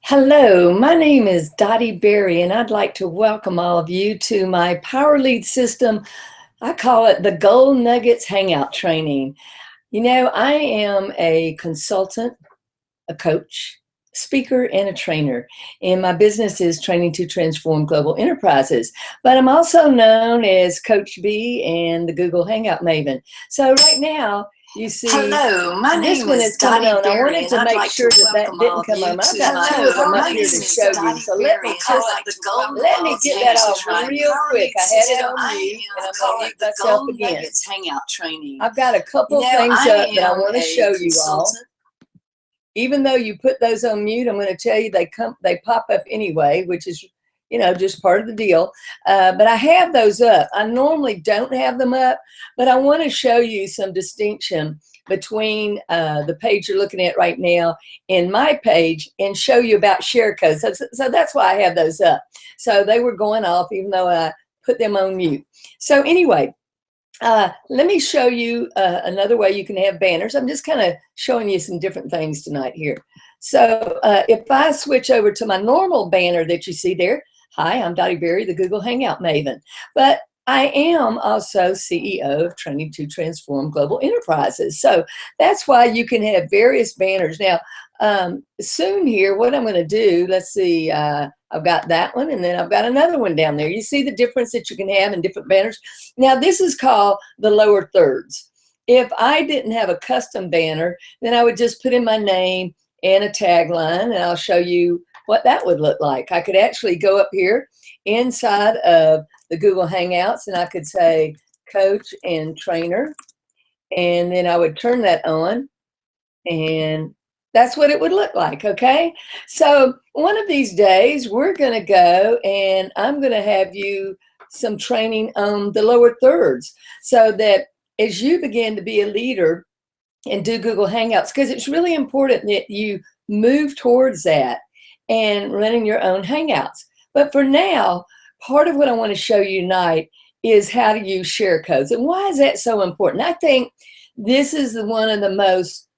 Hello, my name is Dottie Berry, and I'd like to welcome all of you to my Power Lead System. I call it the Gold Nuggets Hangout Training. You know, I am a consultant, a coach, speaker, and a trainer, and my business is Training to Transform Global Enterprises. But I'm also known as Coach B and the Google Hangout Maven. So right now, you see, Hello, my this name one is is coming Dottie on. I Berry, wanted and to I'd make like sure to that welcome didn't all of come you on. I've to got two of them my up name here to is show you. Dottie So let Berry, me and I'd just like to welcome let all me of get you that to off my real Power quick. Lead I had it System. on mute, and I'm Call gonna it mute the myself Gold again. Nuggets Hangout Training. I've got a couple things up that I want to show you all. Even though you put those on mute, I'm going to tell you they pop up anyway, which is, you know, just part of the deal. But I have those up. I normally don't have them up, but I want to show you some distinction between the page you're looking at right now and my page, and show you about share codes. So that's why I have those up. So they were going off even though I put them on mute. So anyway, let me show you another way you can have banners. I'm just kind of showing you some different things tonight here. So if I switch over to my normal banner that you see there, hi, I'm Dottie Berry, the Google Hangout Maven. But I am also CEO of Training to Transform Global Enterprises. So that's why you can have various banners. Now, soon here, what I'm going to do, let's see, I've got that one, and then I've got another one down there. You see the difference that you can have in different banners? Now, this is called the lower thirds. If I didn't have a custom banner, then I would just put in my name and a tagline, and I'll show you what that would look like. I could actually go up here inside of the Google Hangouts, and I could say coach and trainer, and then I would turn that on, and that's what it would look like, okay? So one of these days, we're going to go, and I'm going to have you some training on the lower thirds, so that as you begin to be a leader and do Google Hangouts, because it's really important that you move towards that and running your own Hangouts. But for now, part of what I want to show you tonight is how to use share codes. And why is that so important? I think this is one of the most,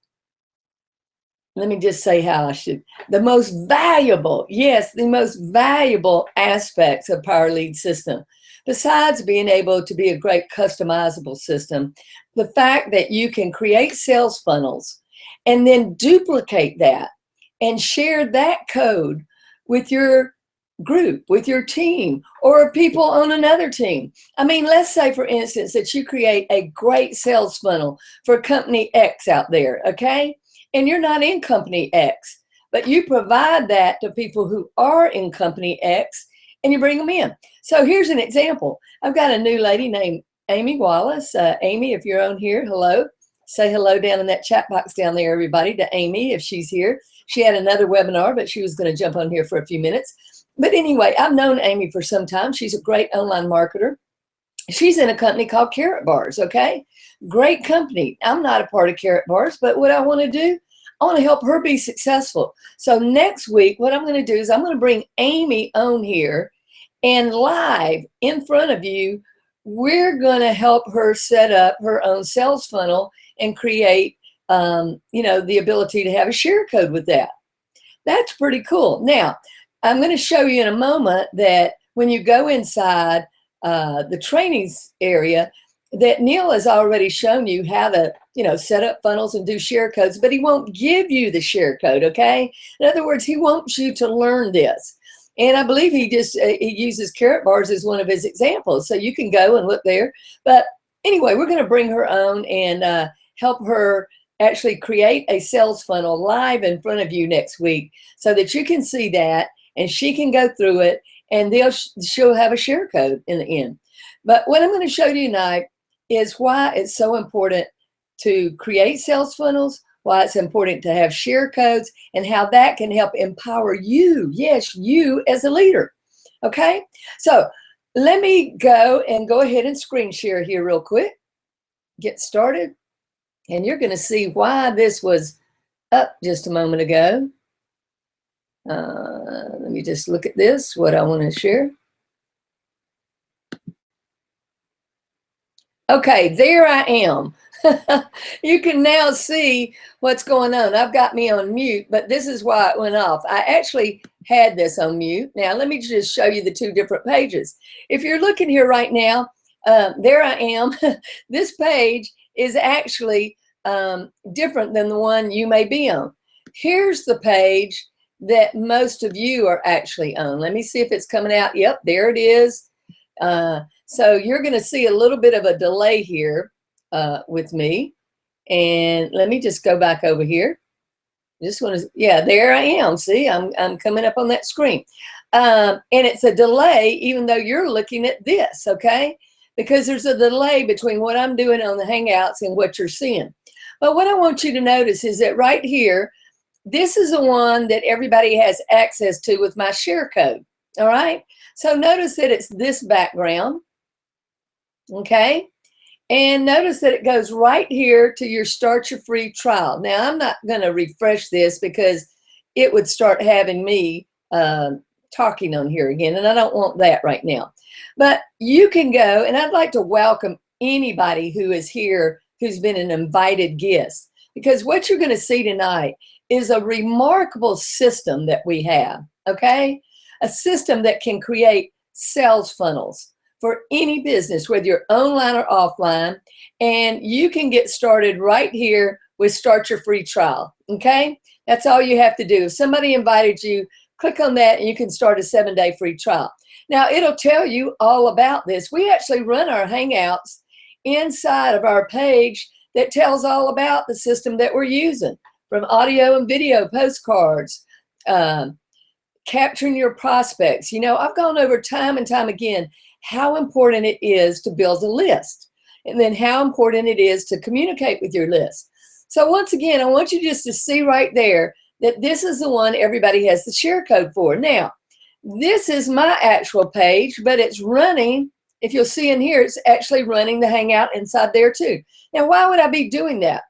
let me just say how I should, the most valuable, yes, the most valuable aspects of Power Lead System. Besides being able to be a great customizable system, the fact that you can create sales funnels and then duplicate that and share that code with your group, with your team, or people on another team. I mean, let's say, for instance, that you create a great sales funnel for company X out there, okay? And you're not in company X, but you provide that to people who are in company X, and you bring them in. So here's an example. I've got a new lady named Amy Wallace. Amy, if you're on here, hello. Say hello down in that chat box down there, everybody, to Amy if she's here. She had another webinar, but she was going to jump on here for a few minutes. But anyway, I've known Amy for some time. She's a great online marketer. She's in a company called Carrot Bars, okay? Great company. I'm not a part of Carrot Bars, but what I want to do, I want to help her be successful. So next week, what I'm going to do is I'm going to bring Amy on here, and live in front of you, we're going to help her set up her own sales funnel and create, you know, the ability to have a share code with that. That's pretty cool. Now, I'm going to show you in a moment that when you go inside the trainings area, that Neil has already shown you how to, you know, set up funnels and do share codes, but he won't give you the share code, okay? In other words, he wants you to learn this. And I believe he uses Carrot Bars as one of his examples. So you can go and look there. But anyway, we're going to bring her on and help her actually create a sales funnel live in front of you next week, so that you can see that and she can go through it, and she'll have a share code in the end. But what I'm going to show you tonight is why it's so important to create sales funnels, why it's important to have share codes, and how that can help empower you, yes, you as a leader, okay? So let me go ahead and screen share here real quick, get started, and you're gonna see why this was up just a moment ago. Let me just look at this, what I wanna share. Okay, there I am. You can now see what's going on. I've got me on mute, but this is why it went off. I actually had this on mute. Now, let me just show you the two different pages. If you're looking here right now, there I am. This page is actually different than the one you may be on. Here's the page that most of you are actually on. Let me see if it's coming out. Yep, there it is. So you're going to see a little bit of a delay here with me. And let me just go back over here. Just want to, yeah, there I am. See, I'm coming up on that screen. And it's a delay, even though you're looking at this, okay? Because there's a delay between what I'm doing on the Hangouts and what you're seeing. But what I want you to notice is that right here, this is the one that everybody has access to with my share code, all right? So notice that it's this background, okay? And notice that it goes right here to your Start Your Free trial. Now, I'm not going to refresh this because it would start having me talking on here again, and I don't want that right now. But you can go, and I'd like to welcome anybody who is here who's been an invited guest, because what you're going to see tonight is a remarkable system that we have, okay? A system that can create sales funnels for any business, whether you're online or offline, and you can get started right here with Start Your Free trial, okay? That's all you have to do. If somebody invited you, click on that and you can start a 7-day free trial. Now, it'll tell you all about this. We actually run our Hangouts inside of our page that tells all about the system that we're using, from audio and video, postcards, capturing your prospects. You know, I've gone over time and time again how important it is to build a list, and then how important it is to communicate with your list. So once again, I want you just to see right there that this is the one everybody has the share code for. Now, this is my actual page, but it's running, if you'll see in here, it's actually running the Hangout inside there too. Now, why would I be doing that?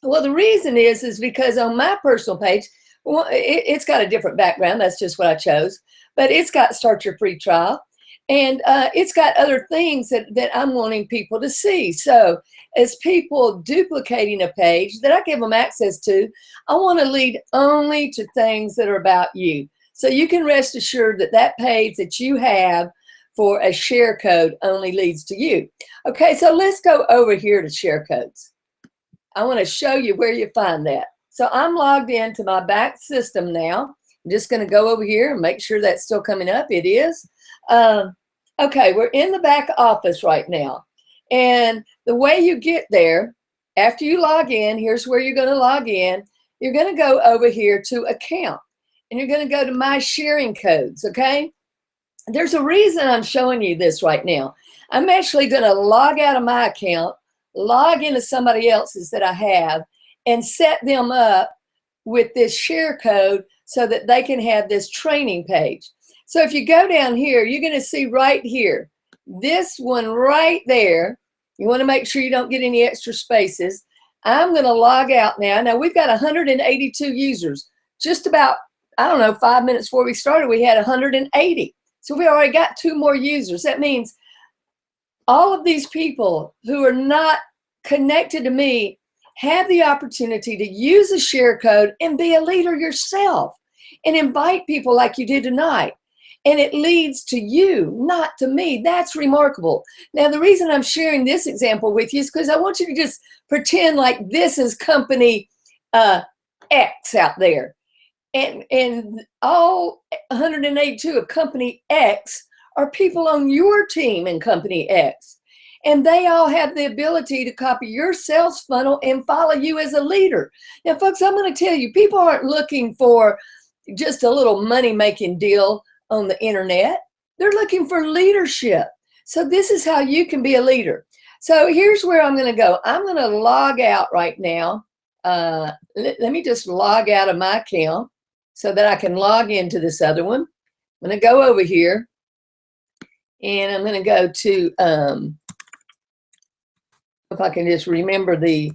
Well, the reason is because on my personal page, well, it's got a different background. That's just what I chose. But it's got Start Your Free trial. And it's got other things that I'm wanting people to see. So as people duplicating a page that I give them access to, I want to lead only to things that are about you. So you can rest assured that that page that you have for a share code only leads to you. Okay, so let's go over here to share codes. I want to show you where you find that. So I'm logged into my back system now. I'm just going to go over here and make sure that's still coming up. It is. Okay, we're in the back office right now. And the way you get there, after you log in, here's where you're going to log in. You're going to go over here to account. And you're going to go to my sharing codes, okay? There's a reason I'm showing you this right now. I'm actually going to log out of my account, log into somebody else's that I have, and set them up with this share code so that they can have this training page. So if you go down here, you're going to see right here, this one right there. You want to make sure you don't get any extra spaces. I'm going to log out now. Now we've got 182 users. Just about, I don't know, 5 minutes before we started, we had 180. So we already got 2 more users. That means all of these people who are not connected to me have the opportunity to use a share code and be a leader yourself and invite people like you did tonight. And it leads to you, not to me. That's remarkable. Now, the reason I'm sharing this example with you is because I want you to just pretend like this is company X out there. And all 182 of company X are people on your team in company X. And they all have the ability to copy your sales funnel and follow you as a leader. Now, folks, I'm going to tell you, people aren't looking for just a little money-making deal on the internet. They're looking for leadership. So this is how you can be a leader. So here's where I'm going to go. I'm going to log out right now. Let me just log out of my account so that I can log into this other one. I'm going to go over here and I'm going to go to, if I can just remember the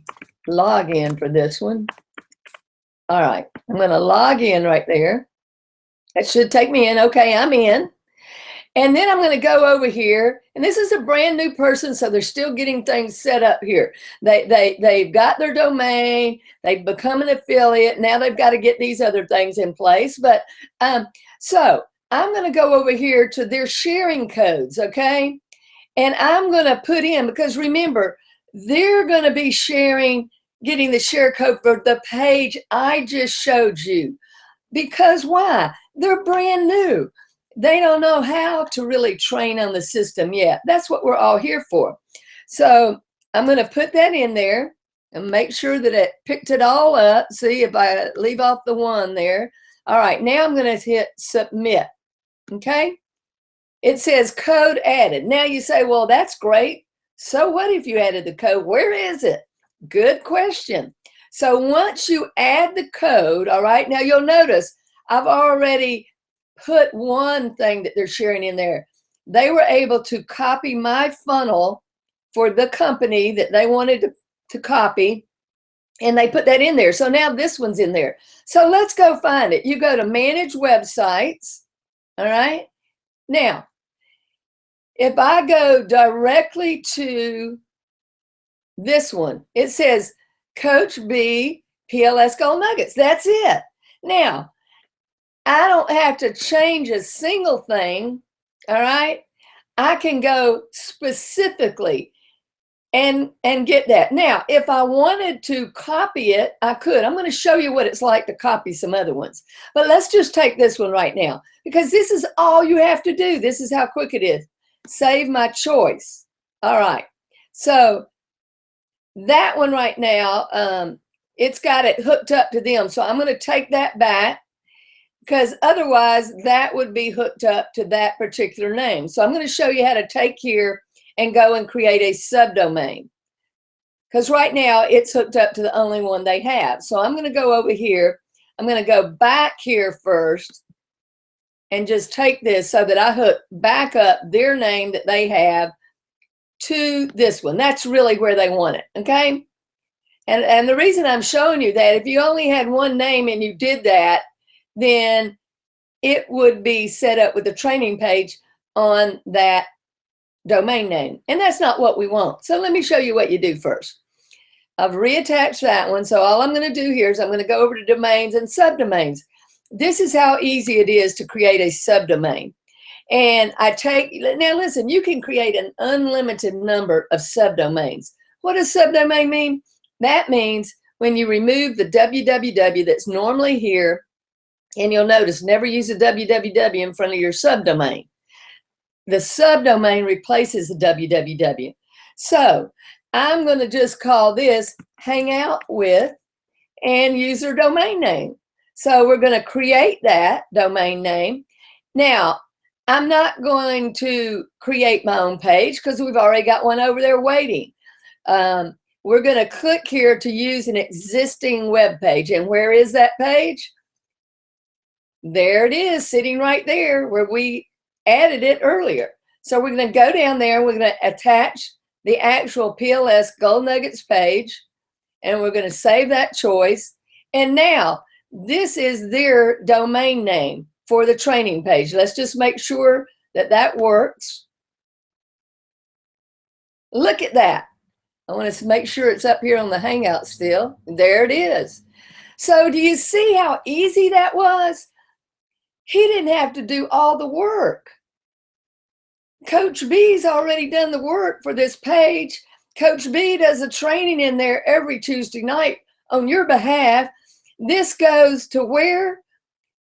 login for this one. All right, I'm going to log in right there. That should take me in. Okay, I'm in. And then I'm going to go over here, and this is a brand new person, so they're still getting things set up here. They've got their domain, they've become an affiliate, now they've got to get these other things in place. But so I'm going to go over here to their sharing codes, okay? And I'm going to put in, because remember, they're going to be sharing, getting the share code for the page I just showed you. Because why? They're brand new. They don't know how to really train on the system yet. That's what we're all here for. So I'm going to put that in there and make sure that it picked it all up. See if I leave off the one there. All right, now I'm going to hit submit. Okay. It says code added. Now you say, well, that's great. So what if you added the code? Where is it? Good question. So once you add the code, all right, now you'll notice I've already put one thing that they're sharing in there. They were able to copy my funnel for the company that they wanted to copy, and they put that in there. So now this one's in there. So let's go find it. You go to manage websites, all right? Now, if I go directly to this one, it says Coach B PLS Gold Nuggets. That's it. Now, I don't have to change a single thing, all right? I can go specifically and get that. Now, if I wanted to copy it, I could. I'm going to show you what it's like to copy some other ones. But let's just take this one right now, because this is all you have to do. This is how quick it is. Save my choice. All right. So that one right now, it's got it hooked up to them. So I'm going to take that back, because otherwise that would be hooked up to that particular name. So I'm going to show you how to take here and go and create a subdomain, because right now it's hooked up to the only one they have. So I'm going to go over here. I'm going to go back here first and just take this so that I hook back up their name that they have to this one. That's really where they want it, okay? And the reason I'm showing you that, if you only had one name and you did that, then it would be set up with the training page on that domain name. And that's not what we want. So let me show you what you do first. I've reattached that one. So all I'm going to do here is I'm going to go over to domains and subdomains. This is how easy it is to create a subdomain. And I take, now listen, you can create an unlimited number of subdomains. What does subdomain mean? That means when you remove the www that's normally here, and you'll notice, never use a www in front of your subdomain. The subdomain replaces the www. So I'm going to just call this Hangout With and use their domain name. So we're going to create that domain name. Now, I'm not going to create my own page because we've already got one over there waiting. We're going to click here to use an existing web page. And where is that page? There it is, sitting right there where we added it earlier. So we're going to go down there and we're going to attach the actual PLS Gold Nuggets page, and we're going to save that choice. And now this is their domain name for the training page. Let's just make sure that that works. Look at that. I want to make sure it's up here on the Hangout still. There it is. So do you see how easy that was? He didn't have to do all the work. Coach B's already done the work for this page. Coach B does a training in there every Tuesday night on your behalf. This goes to where?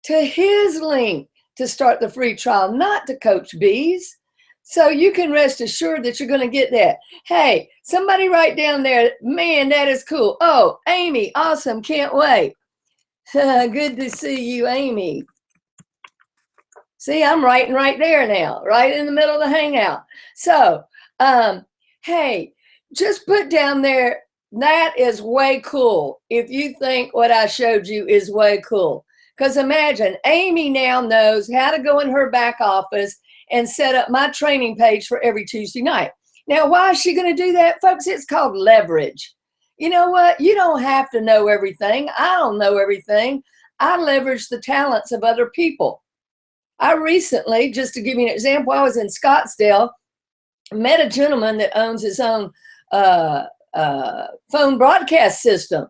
To his link to start the free trial, not to Coach B's. So you can rest assured that you're going to get that. Hey, somebody write down there, man, that is cool. Oh, Amy, awesome, can't wait. Good to see you, Amy. See, I'm writing right there now, right in the middle of the Hangout. So, hey, just put down there, that is way cool. If you think what I showed you is way cool. Because imagine, Amy now knows how to go in her back office and set up my training page for every Tuesday night. Now, why is she going to do that, folks? It's called leverage. You know what? You don't have to know everything. I don't know everything. I leverage the talents of other people. I recently, just to give you an example, I was in Scottsdale, met a gentleman that owns his own phone broadcast system.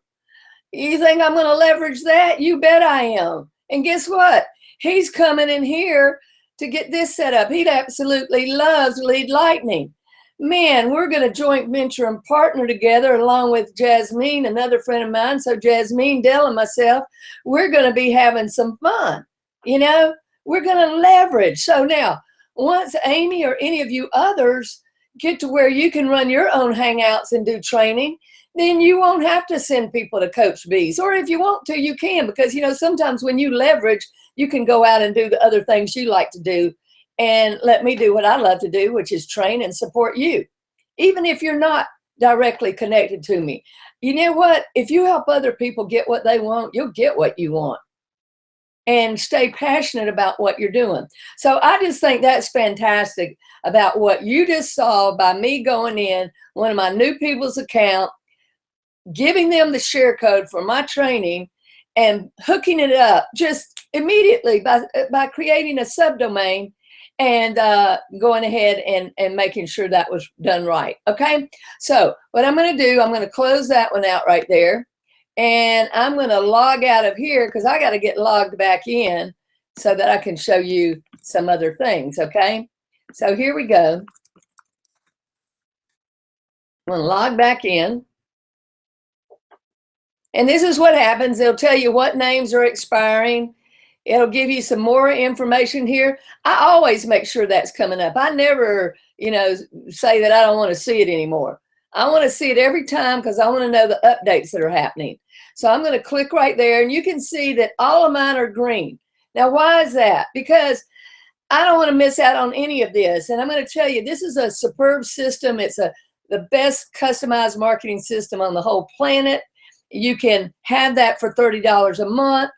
You think I'm going to leverage that? You bet I am. And guess what? He's coming in here to get this set up. He absolutely loves Lead Lightning. Man, we're going to joint venture and partner together along with Jasmine, another friend of mine. So Jasmine, Dell, and myself, we're going to be having some fun. You know, we're going to leverage. So now, once Amy or any of you others get to where you can run your own hangouts and do training, then you won't have to send people to Coach B's. Or if you want to, you can, because, you know, sometimes when you leverage, you can go out and do the other things you like to do and let me do what I love to do, which is train and support you. Even if you're not directly connected to me. You know what? If you help other people get what they want, you'll get what you want. And stay passionate about what you're doing. So I just think that's fantastic about what you just saw by me going in one of my new people's account, giving them the share code for my training and hooking it up just immediately by creating a subdomain and going ahead and making sure that was done right. Okay. So what I'm going to do, I'm going to close that one out right there. And I'm going to log out of here because I got to get logged back in so that I can show you some other things. Okay. So here we go. I'm going to log back in. And this is what happens. They'll tell you what names are expiring. It'll give you some more information here. I always make sure that's coming up. I never, you know, say that I don't want to see it anymore. I want to see it every time because I want to know the updates that are happening. So I'm going to click right there and you can see that all of mine are green. Now, why is that? Because I don't want to miss out on any of this. And I'm going to tell you, this is a superb system. It's the best customized marketing system on the whole planet. You can have that for $30 a month.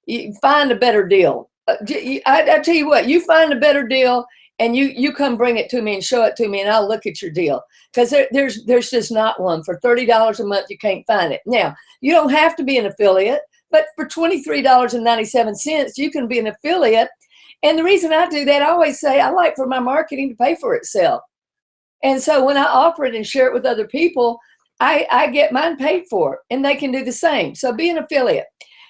You find a better deal. I tell you what, you find a better deal and you come bring it to me and show it to me and I'll look at your deal. Because there's just not one. For $30 a month, you can't find it. Now, you don't have to be an affiliate, but for $23.97, you can be an affiliate. And the reason I do that, I always say I like for my marketing to pay for itself. And so when I offer it and share it with other people, I get mine paid for and they can do the same. So be an affiliate.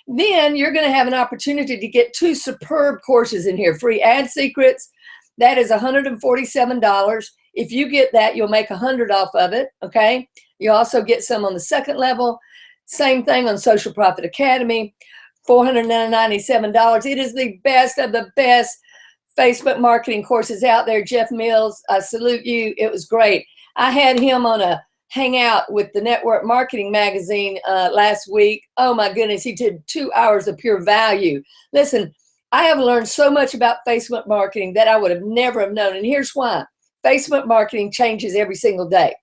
Then you're going to have an opportunity to get 2 superb courses in here. Free ad secrets. That is $147. If you get that, you'll make $100 off of it. Okay. You also get some on the second level. Same thing on Social Profit Academy, $497. It is the best of the best Facebook marketing courses out there. Jeff Mills, I salute you. It was great. I had him on a hangout with the Network Marketing Magazine last week. Oh my goodness, he did 2 hours of pure value. Listen, I have learned so much about Facebook marketing that I would have never have known. And here's why. Facebook marketing changes every single day.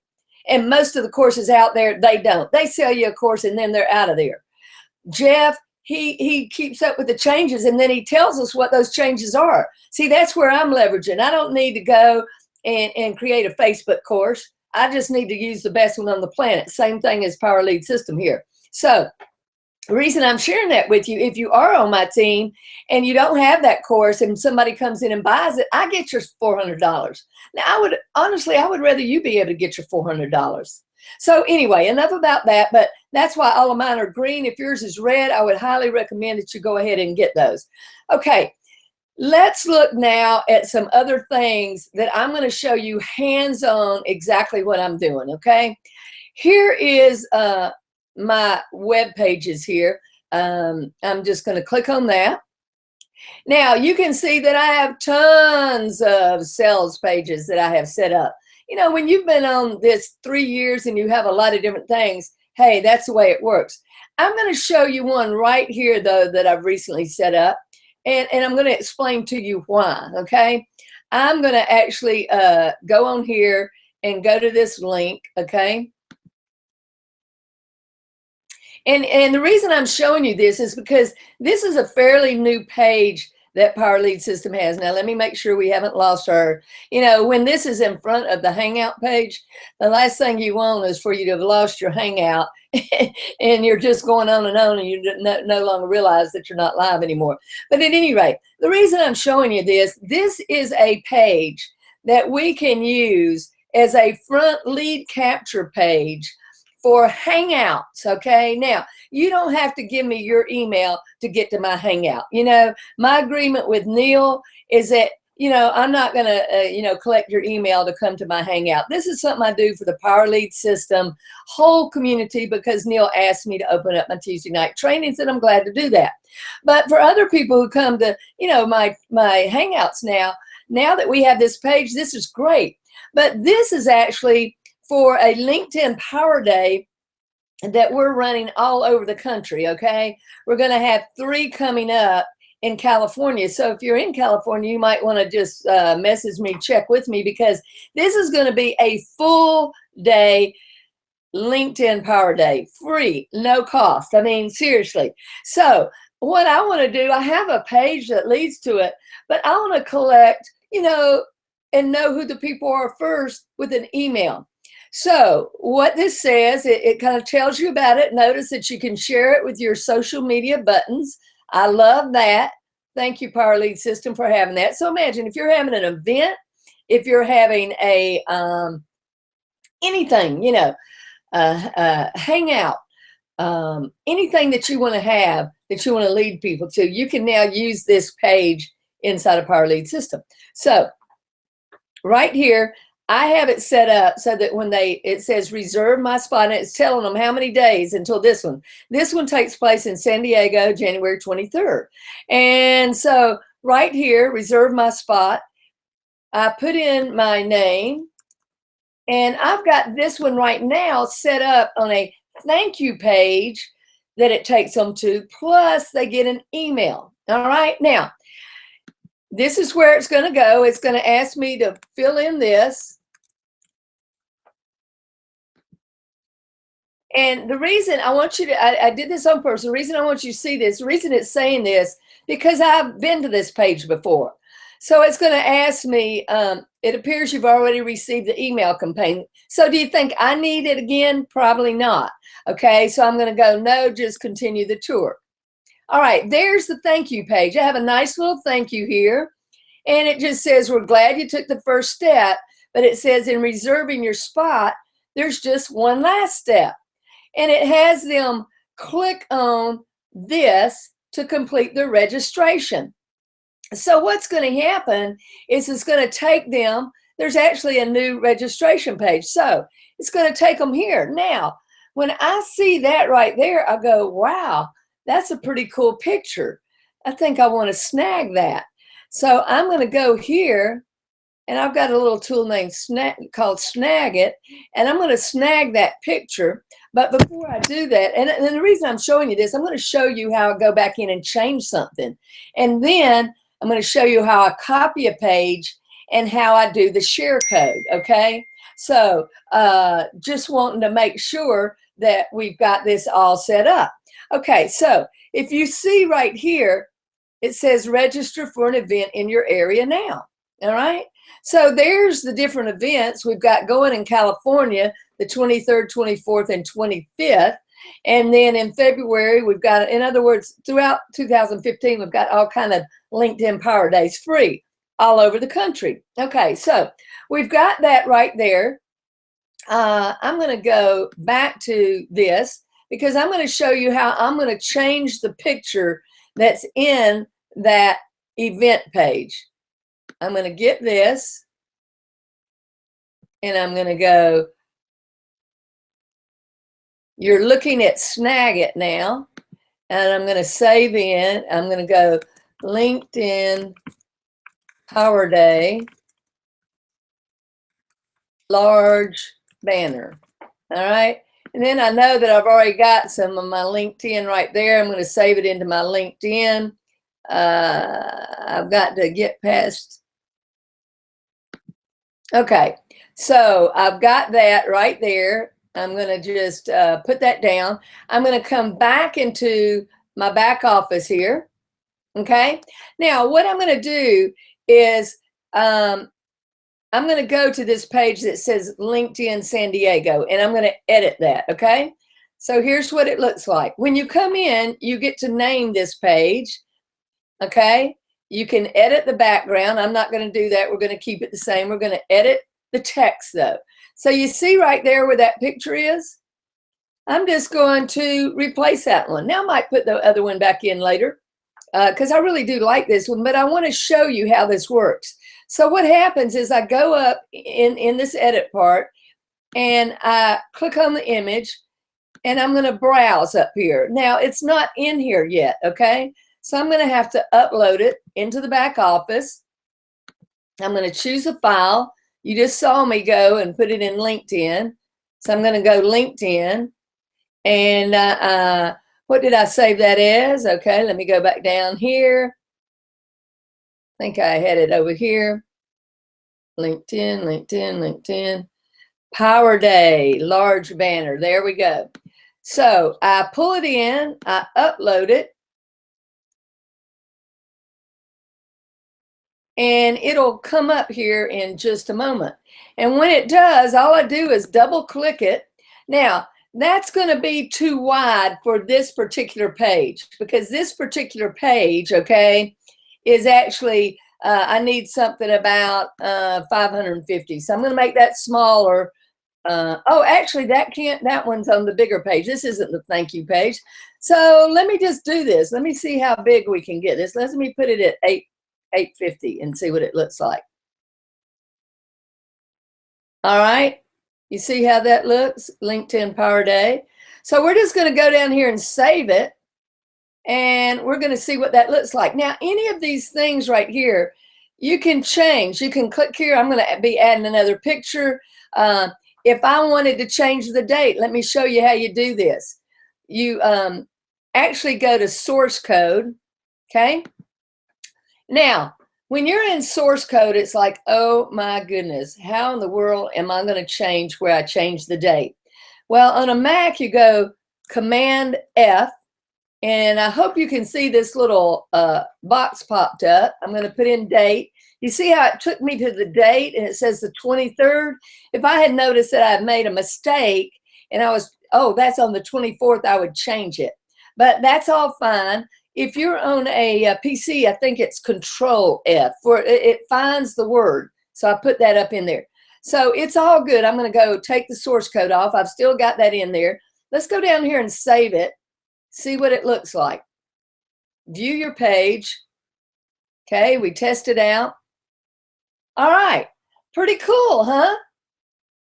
And most of the courses out there, they don't. They sell you a course and then they're out of there. Jeff, he keeps up with the changes and then he tells us what those changes are. See, that's where I'm leveraging. I don't need to go and create a Facebook course. I just need to use the best one on the planet. Same thing as Power Lead System here. So the reason I'm sharing that with you, if you are on my team and you don't have that course and somebody comes in and buys it, I get your $400. Now, I would rather you be able to get your $400. So anyway, enough about that, but that's why all of mine are green. If yours is red, I would highly recommend that you go ahead and get those. Okay, let's look now at some other things that I'm going to show you hands-on exactly what I'm doing, okay? Here is my web pages here. I'm just going to click on that. Now you can see that I have tons of sales pages that I have set up. You know, when you've been on this 3 years and you have a lot of different things, hey, that's the way it works. I'm going to show you one right here though that I've recently set up, and I'm going to explain to you why, okay? I'm going to actually go on here and go to this link, okay? And the reason I'm showing you this is because this is a fairly new page that Power Lead System has. Now, let me make sure we haven't lost our, when this is in front of the Hangout page, the last thing you want is for you to have lost your Hangout and you're just going on and you no longer realize that you're not live anymore. But at any rate, the reason I'm showing you this is a page that we can use as a front lead capture page for Hangouts, okay? Now, you don't have to give me your email to get to my Hangout. My agreement with Neil is that, I'm not going to, collect your email to come to my Hangout. This is something I do for the Power Lead System whole community because Neil asked me to open up my Tuesday night trainings, and I'm glad to do that. But for other people who come to, my Hangouts now that we have this page, this is great. But this is actually for a LinkedIn Power Day that we're running all over the country, okay? We're going to have 3 coming up in California. So if you're in California, you might want to just message me, check with me, because this is going to be a full day LinkedIn Power Day, free, no cost. I mean, seriously. So what I want to do, I have a page that leads to it, but I want to collect, and know who the people are first with an email. So what this says, it kind of tells you about it. Notice that you can share it with your social media buttons. I love that. Thank you, Power Lead System, for having that. So imagine if you're having an event, if you're having a anything, hangout, anything that you want to have that you want to lead people to, you can now use this page inside of Power Lead System. So right here, I have it set up so that when it says reserve my spot, and it's telling them how many days until this one. This one takes place in San Diego, January 23rd. And so right here, reserve my spot. I put in my name, and I've got this one right now set up on a thank you page that it takes them to, plus they get an email. All right, now, this is where it's going to go. It's going to ask me to fill in this. And the reason I want you to, I did this on purpose. The reason I want you to see this, the reason it's saying this, because I've been to this page before. So it's going to ask me, it appears you've already received the email campaign. So do you think I need it again? Probably not. Okay, so I'm going to go, no, just continue the tour. All right, there's the thank you page. I have a nice little thank you here. And it just says, we're glad you took the first step. But it says in reserving your spot, there's just one last step. And it has them click on this to complete their registration. So what's going to happen is it's going to take them, there's actually a new registration page. So it's going to take them here. Now, when I see that right there, I go, wow, that's a pretty cool picture. I think I want to snag that. So I'm going to go here, and I've got a little tool named called Snag It, and I'm going to snag that picture. But before I do that, and the reason I'm showing you this, I'm going to show you how I go back in and change something. And then I'm going to show you how I copy a page and how I do the share code, okay? So just wanting to make sure that we've got this all set up. Okay, so if you see right here, it says register for an event in your area now, all right? So there's the different events we've got going in California, the 23rd, 24th, and 25th. And then in February, we've got, in other words, throughout 2015, we've got all kind of LinkedIn Power Days free all over the country. Okay, so we've got that right there. I'm going to go back to this because I'm going to show you how I'm going to change the picture that's in that event page. I'm going to get this, and I'm going to go, you're looking at Snag It now, and I'm going to save in, I'm going to go LinkedIn Power Day, large banner, all right? And then I know that I've already got some of my LinkedIn right there. I'm going to save it into my LinkedIn. I've got to get past. Okay, so I've got that right there. I'm going to just put that down. I'm going to come back into my back office here. Okay. Now, what I'm going to do is I'm going to go to this page that says LinkedIn San Diego, and I'm going to edit that. Okay. So here's what it looks like. When you come in, you get to name this page. Okay. You can edit the background. I'm not going to do that. We're going to keep it the same. We're going to edit the text though. So you see right there where that picture is? I'm just going to replace that one. Now I might put the other one back in later because I really do like this one, but I want to show you how this works. So what happens is I go up in this edit part and I click on the image and I'm going to browse up here. Now it's not in here yet, okay? So I'm going to have to upload it into the back office. I'm going to choose a file. You just saw me go and put it in LinkedIn. So I'm going to go LinkedIn. And what did I save that as? Okay, let me go back down here. I think I had it over here. LinkedIn, LinkedIn, LinkedIn. Power Day, large banner. There we go. So I pull it in, I upload it, and it'll come up here in just a moment. And when it does, all I do is double click it. Now, that's going to be too wide for this particular page because this particular page, okay, is actually, I need something about 550. So I'm going to make that smaller. Oh, actually, that one's on the bigger page. This isn't the thank you page. So let me just do this. Let me see how big we can get this. Let me put it at 850 and see what it looks like. All right. You see how that looks? LinkedIn Power Day. So we're just going to go down here and save it. And we're going to see what that looks like. Now, any of these things right here, you can change. You can click here. I'm going to be adding another picture. If I wanted to change the date, let me show you how you do this. You actually go to source code. Okay. Now, when you're in source code, it's like, oh my goodness, how in the world am I going to change where I change the date? Well, on a Mac, you go Command F, and I hope you can see this little box popped up. I'm going to put in date. You see how it took me to the date, and it says the 23rd? If I had noticed that I had made a mistake, and I was, oh, that's on the 24th, I would change it. But that's all fine. If you're on a PC, I think it's Control F, for it finds the word. So I put that up in there. So it's all good. I'm going to go take the source code off. I've still got that in there. Let's go down here and save it. See what it looks like. View your page. Okay, we test it out. All right, pretty cool, huh?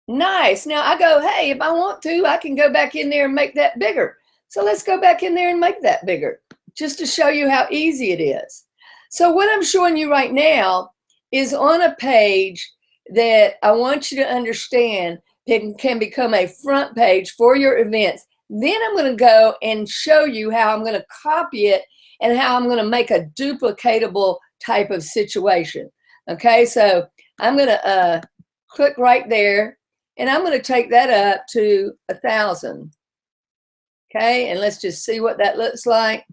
Nice. Now I go, hey, if I want to, I can go back in there and make that bigger. So let's go back in there and make that bigger, just to show you how easy it is. So what I'm showing you right now is on a page that I want you to understand can become a front page for your events. Then I'm going to go and show you how I'm going to copy it and how I'm going to make a duplicatable type of situation. Okay, so I'm going to click right there, and I'm going to take that up to 1,000. Okay, and let's just see what that looks like.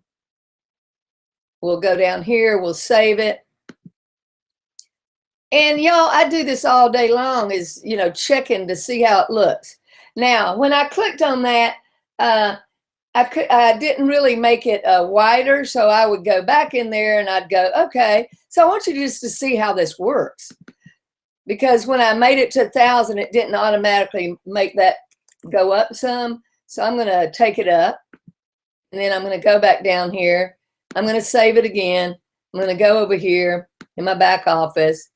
We'll go down here, we'll save it. And y'all, I do this all day long, is, you know, checking to see how it looks. Now, when I clicked on that, I didn't really make it wider, so I would go back in there and I'd go, okay. So I want you just to see how this works. Because when I made it to 1,000, it didn't automatically make that go up some. So I'm going to take it up, and then I'm going to go back down here. I'm going to save it again. I'm going to go over here in my back office.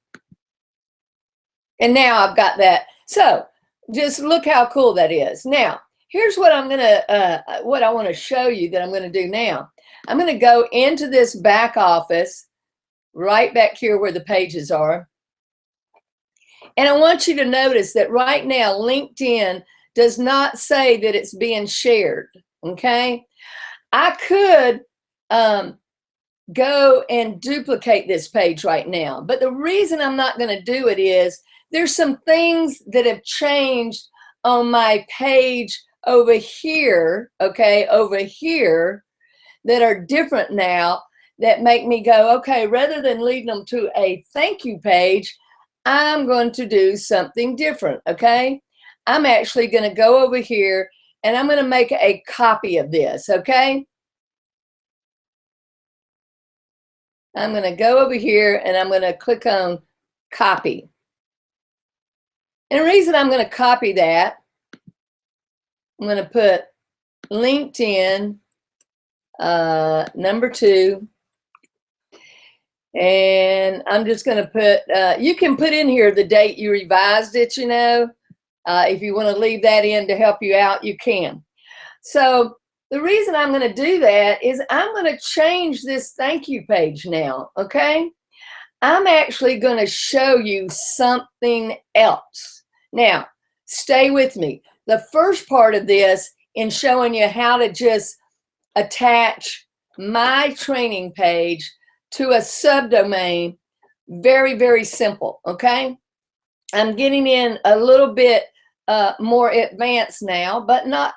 And now I've got that. So just look how cool that is. Now, here's what I'm going to, what I want to show you that I'm going to do now. I'm going to go into this back office, right back here where the pages are. And I want you to notice that right now, LinkedIn does not say that it's being shared, okay? I could go and duplicate this page right now, but the reason I'm not going to do it is there's some things that have changed on my page over here, okay, over here, that are different now that make me go, okay, rather than leading them to a thank you page, I'm going to do something different, okay? I'm actually going to go over here and I'm going to make a copy of this, okay? I'm going to go over here and I'm going to click on copy. And the reason I'm going to copy that, I'm going to put LinkedIn #2. And I'm just going to put, you can put in here the date you revised it, you know. If you want to leave that in to help you out, you can. So the reason I'm going to do that is I'm going to change this thank you page now, okay? I'm actually going to show you something else. Now, stay with me. The first part of this in showing you how to just attach my training page to a subdomain, very, very simple, okay? I'm getting in a little bit more advanced now, but not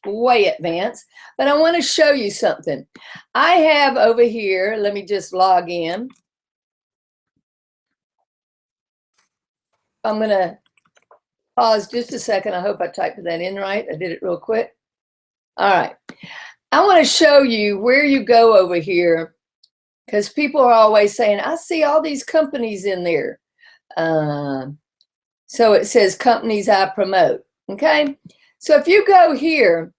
way advanced. But I want to show you something. I have over here, let me just log in. I'm going to pause just a second. I hope I typed that in right. I did it real quick. All right. I want to show you where you go over here, because people are always saying, I see all these companies in there. So it says companies I promote, okay? So if you go here,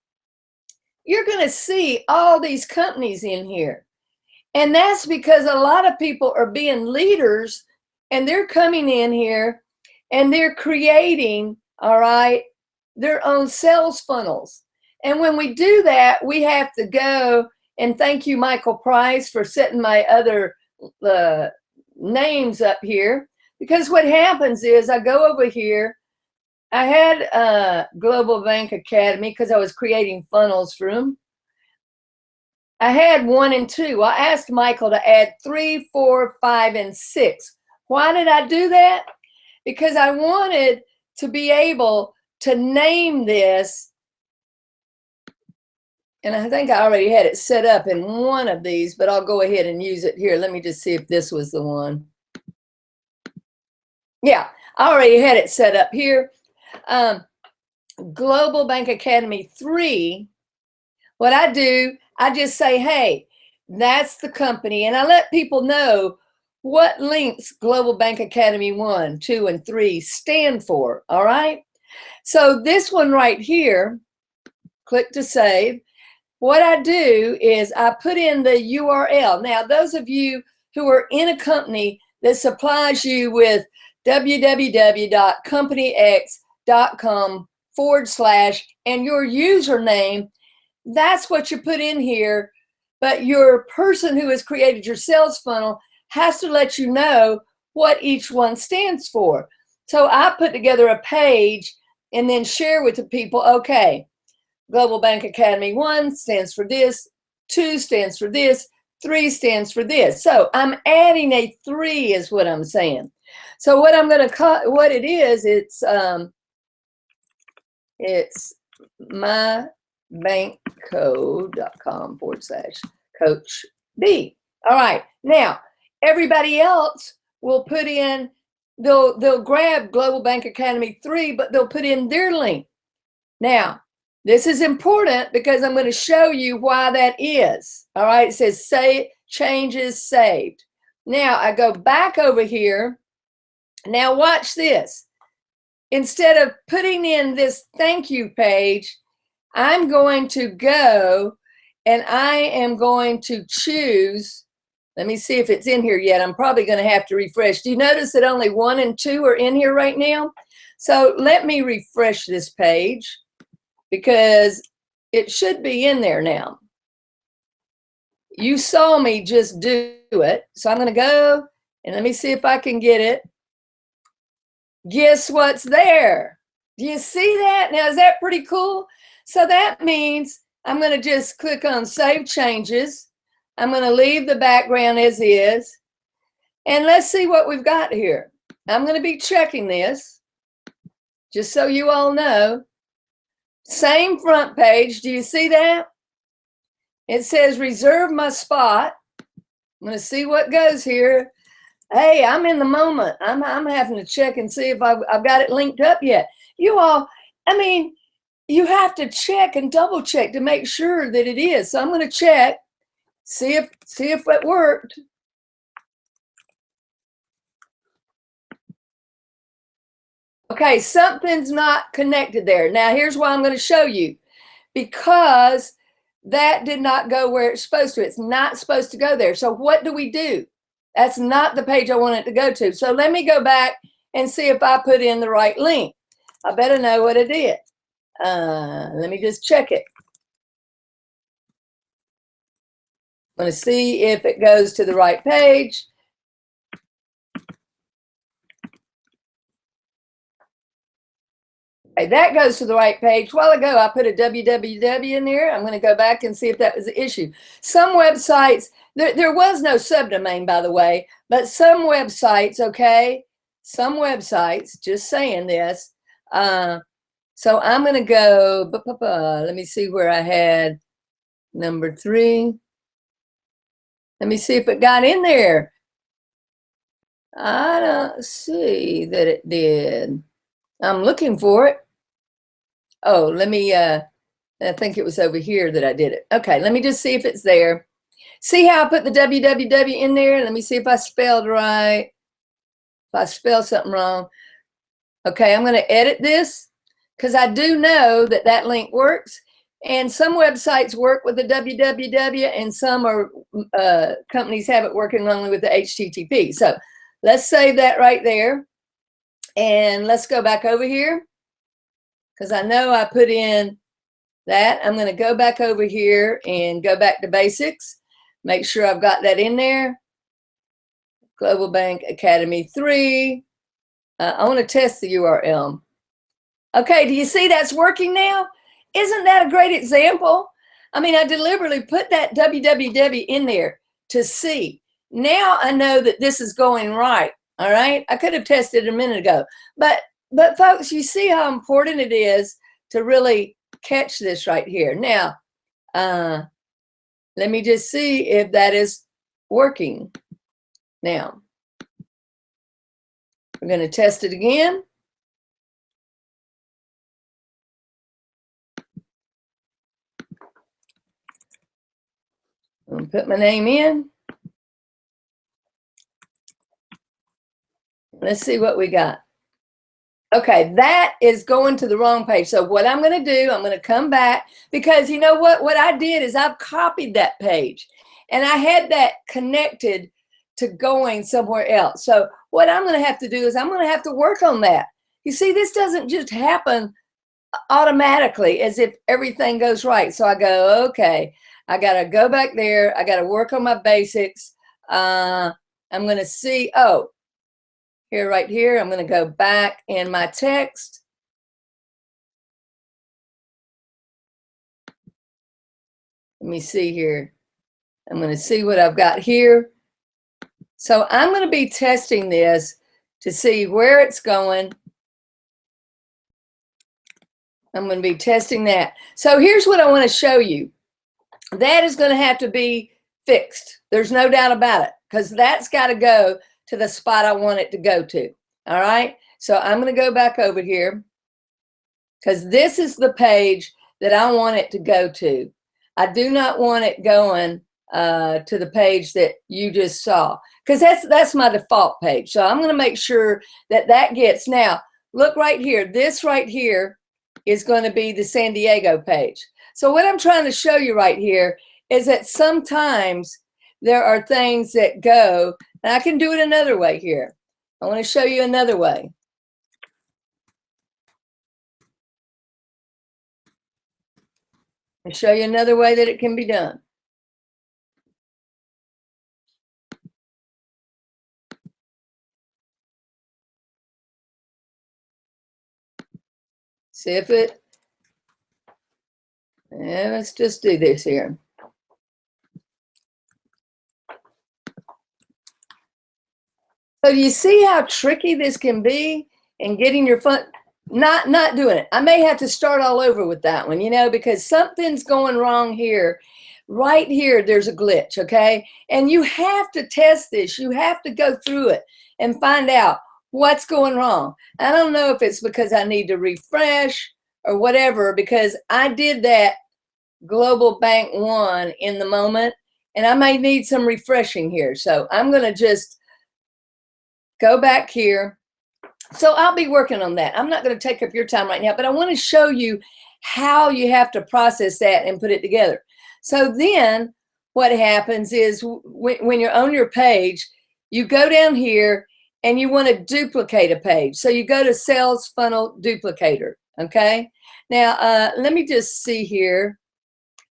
you're going to see all these companies in here. And that's because a lot of people are being leaders and they're coming in here and they're creating, all right, their own sales funnels. And when we do that, we have to go, and thank you, Michael Price, for setting my other names up here. Because what happens is I go over here. I had Global Bank Academy because I was creating funnels for them. I had 1 and 2. I asked Michael to add 3, 4, 5, and 6. Why did I do that? Because I wanted to be able to name this. And I think I already had it set up in one of these, but I'll go ahead and use it here. Let me just see if this was the one. Yeah, I already had it set up here. Global Bank Academy 3. What I do, I just say, hey, that's the company. And I let people know what links Global Bank Academy 1, 2, and 3 stand for, all right? So this one right here, click to save. What I do is I put in the URL. Now, those of you who are in a company that supplies you with www.companyx.com / and your username, that's what you put in here. But your person who has created your sales funnel has to let you know what each one stands for. So I put together a page and then share with the people, okay, Global Bank Academy 1 stands for this, 2 stands for this, 3 stands for this. So I'm adding a 3 is what I'm saying. So what I'm going to call, what it is, it's mybankcode.com / Coach B. All right. Now, everybody else will put in, they'll grab Global Bank Academy 3, but they'll put in their link. Now, this is important because I'm going to show you why that is. All right. It says save, changes saved. Now I go back over here. Now watch this. Instead of putting in this thank you page, I'm going to go and I am going to choose. Let me see if it's in here yet. I'm probably going to have to refresh. Do you notice that only 1 and 2 are in here right now? So let me refresh this page, because it should be in there now. You saw me just do it. So I'm going to go and let me see if I can get it. Guess what's there? Do you see that? Now, is that pretty cool? So that means I'm going to just click on Save Changes. I'm going to leave the background as is. And let's see what we've got here. I'm going to be checking this just so you all know. Same front page. Do you see that? It says reserve my spot. I'm going to see what goes here. Hey, I'm in the moment. I'm having to check and see if I've got it linked up yet. You all, I mean, you have to check and double check to make sure that it is. So I'm going to check, see if it worked. Okay, something's not connected there. Now, here's why I'm going to show you. Because that did not go where it's supposed to. It's not supposed to go there. So what do? That's not the page I want it to go to. So let me go back and see if I put in the right link. I better know what I did. Let me just check it. I'm going to see if it goes to the right page. Okay, that goes to the right page. A while ago, I put a www in there. I'm going to go back and see if that was the issue. Some websites, there was no subdomain, by the way, but some websites, okay, some websites, just saying this. So I'm going to go, let me see where I had number 3. Let me see if it got in there. I don't see that it did. I'm looking for it. Oh, let me, I think it was over here that I did it. Okay, let me just see if it's there. See how I put the www in there? Let me see if I spelled right. If I spelled something wrong. Okay, I'm going to edit this because I do know that that link works. And some websites work with the www and some are companies have it working only with the HTTP. So let's save that right there. And let's go back over here. Because I know I put in that. I'm going to go back over here and go back to basics. Make sure I've got that in there. Global Bank Academy 3. I want to test the URL. Okay, do you see that's working now? Isn't that a great example? I mean, I deliberately put that www in there to see. Now I know that this is going right. All right, I could have tested it a minute ago, but folks, you see how important it is to really catch this right here. Now, let me just see if that is working. Now, we're going to test it again. I'm going to put my name in. Let's see what we got. Okay, that is going to the wrong page. So what I'm going to do, I'm going to come back because you know what I did is I've copied that page and I had that connected to going somewhere else. So what I'm going to have to do is I'm going to have to work on that. You see, this doesn't just happen automatically as if everything goes right. So I go, okay, I got to go back there. I got to work on my basics. I'm going to see, oh, here, right here, I'm going to go back in my text. Let me see here. I'm going to see what I've got here. So I'm going to be testing this to see where it's going. I'm going to be testing that. So here's what I want to show you. That is going to have to be fixed. There's no doubt about it because that's got to go to the spot I want it to go to. All right. So I'm going to go back over here because this is the page that I want it to go to. I do not want it going to the page that you just saw because that's my default page. So I'm going to make sure that that gets, now look right here. This right here is going to be the San Diego page. So what I'm trying to show you right here is that sometimes there are things that go, and I can do it another way here. I want to show you another way. I'll show you another way that it can be done. See if it, yeah, let's just do this here. So do you see how tricky this can be in getting your fun? Not doing it. I may have to start all over with that one, you know, because something's going wrong here. right here, there's a glitch, okay? And you have to test this. You have to go through it and find out what's going wrong. I don't know if it's because I need to refresh or whatever, because I did that Global Bank 1 in the moment, and I may need some refreshing here. So I'm going to just go back here. So I'll be working on that. I'm not going to take up your time right now, but I want to show you how you have to process that and put it together. So then what happens is when you're on your page, you go down here and you want to duplicate a page. So you go to Sales Funnel Duplicator, okay? Now, let me just see here.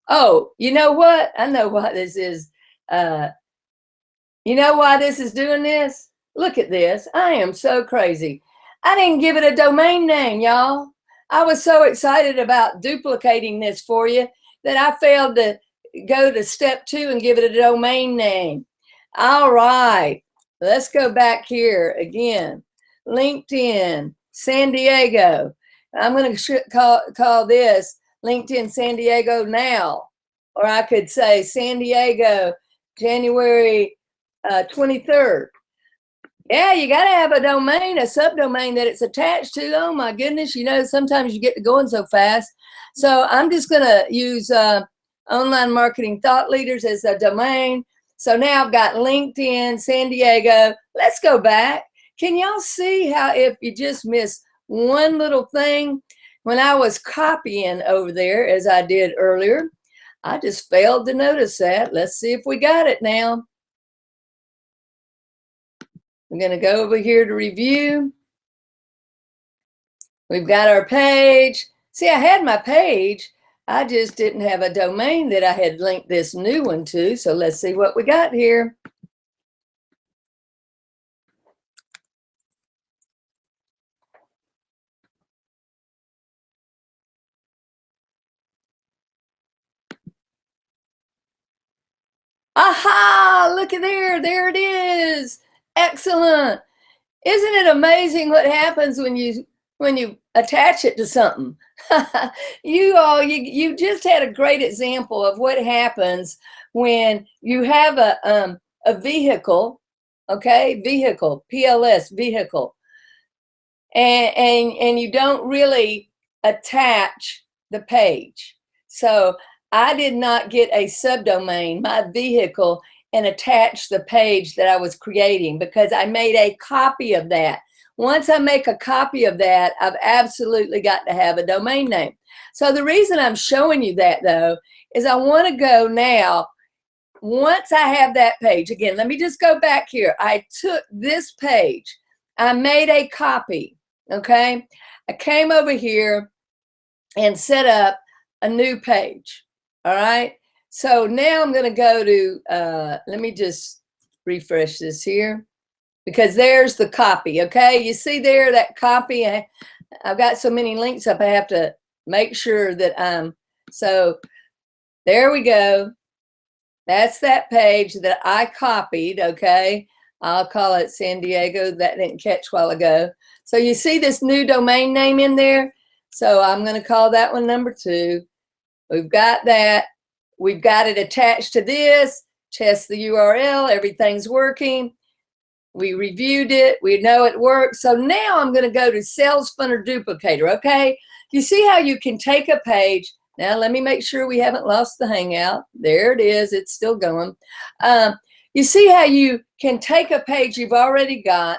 Oh, you know what? I know why this is. You know why this is doing this? Look at this. I am so crazy. I didn't give it a domain name, y'all. I was so excited about duplicating this for you that I failed to go to step 2 and give it a domain name. All right, let's go back here again. LinkedIn, San Diego. I'm going to call this LinkedIn San Diego now. Or I could say San Diego, January 23rd. Yeah, you got to have a domain, a subdomain that it's attached to. Oh my goodness, you know, sometimes you get to going so fast. So I'm just going to use Online Marketing Thought Leaders as a domain. So now I've got LinkedIn, San Diego. Let's go back. Can y'all see how if you just miss one little thing, when I was copying over there, as I did earlier, I just failed to notice that. Let's see if we got it now. I'm going to go over here to review. We've got our page. See, I had my page. I just didn't have a domain that I had linked this new one to. So let's see what we got here. Aha, look at there. There it is. Excellent. Isn't it amazing what happens when you attach it to something? You just had a great example of what happens when you have a vehicle, okay, vehicle, PLS vehicle, and you don't really attach the page. So I did not get a subdomain, my vehicle, and attach the page that I was creating because I made a copy of that. Once I make a copy of that, I've absolutely got to have a domain name. So the reason I'm showing you that though, is I want to go now, once I have that page, again, let me just go back here. I took this page, I made a copy, okay? I came over here and set up a new page, all right? So now I'm going to go to, let me just refresh this here because there's the copy, okay? You see there, that copy, I've got so many links up, I have to make sure that so there we go. That's that page that I copied, okay? I'll call it San Diego. That didn't catch a while ago. So you see this new domain name in there? So I'm going to call that one number 2. We've got that. We've got it attached to this. Test the URL. Everything's working. We reviewed it. We know it works. So now I'm going to go to Sales Funnel Duplicator, okay? You see how you can take a page. Now let me make sure we haven't lost the Hangout. There it is. It's still going. You see how you can take a page you've already got,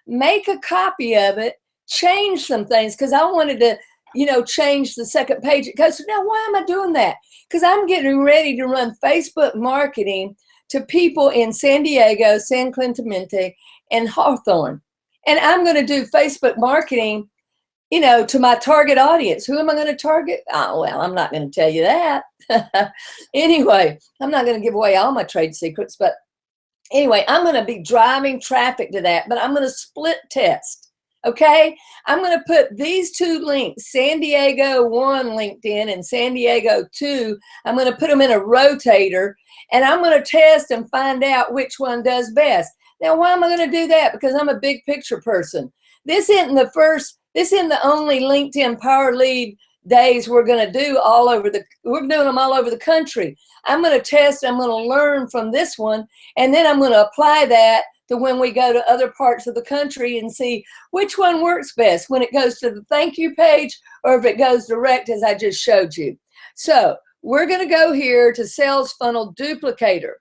make a copy of it, change some things, because I wanted to, you know, change the second page. Because now why am I doing that? Because I'm getting ready to run Facebook marketing to people in San Diego, San Clemente, and Hawthorne. And I'm going to do Facebook marketing, you know, to my target audience. Who am I going to target? Oh, well, I'm not going to tell you that. Anyway, I'm not going to give away all my trade secrets, but anyway, I'm going to be driving traffic to that, but I'm going to split test. Okay, I'm going to put these 2 links, San Diego 1 LinkedIn and San Diego 2. I'm going to put them in a rotator, and I'm going to test and find out which one does best. Now, why am I going to do that? Because I'm a big picture person. This isn't the only LinkedIn Power Lead days we're going to do we're doing them all over the country. I'm going to test, I'm going to learn from this one, and then I'm going to apply that to when we go to other parts of the country and see which one works best, when it goes to the thank you page or if it goes direct as I just showed you. So we're going to go here to Sales Funnel Duplicator.